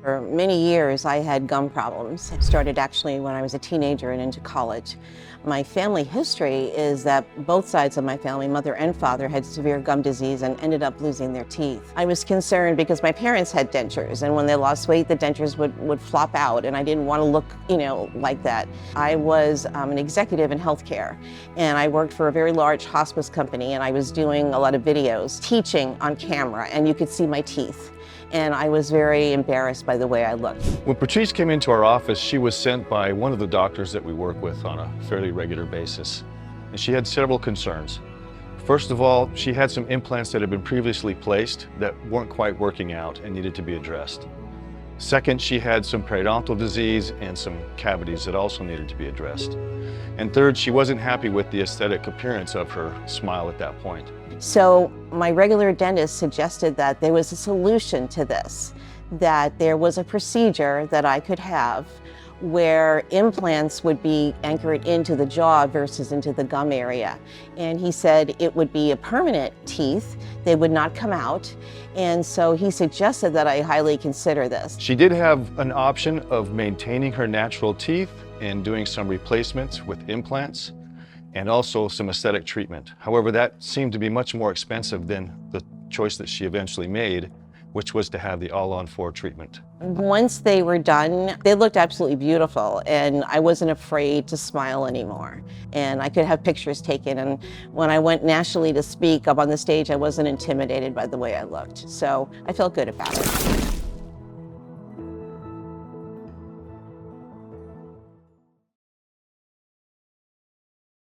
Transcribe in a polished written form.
For many years, I had gum problems. It started actually when I was a teenager and into college. My family history is that both sides of my family, mother and father, had severe gum disease and ended up losing their teeth. I was concerned because my parents had dentures, and when they lost weight, the dentures would flop out, and I didn't want to look, like that. I was an executive in healthcare, and I worked for a very large hospice company, and I was doing a lot of videos, teaching on camera, and you could see my teeth. And I was very embarrassed by the way I looked. When Patrice came into our office, she was sent by one of the doctors that we work with on a fairly regular basis. And she had several concerns. First of all, she had some implants that had been previously placed that weren't quite working out and needed to be addressed. Second, she had some periodontal disease and some cavities that also needed to be addressed. And third, she wasn't happy with the aesthetic appearance of her smile at that point. So my regular dentist suggested that there was a solution to this, that there was a procedure that I could have where implants would be anchored into the jaw versus into the gum area. And he said it would be a permanent teeth, they would not come out. And so he suggested that I highly consider this. She did have an option of maintaining her natural teeth and doing some replacements with implants and also some aesthetic treatment. However, that seemed to be much more expensive than the choice that she eventually made, which was to have the all-on-4 treatment. Once they were done, they looked absolutely beautiful, and I wasn't afraid to smile anymore. And I could have pictures taken, and when I went nationally to speak up on the stage, I wasn't intimidated by the way I looked. So I felt good about it.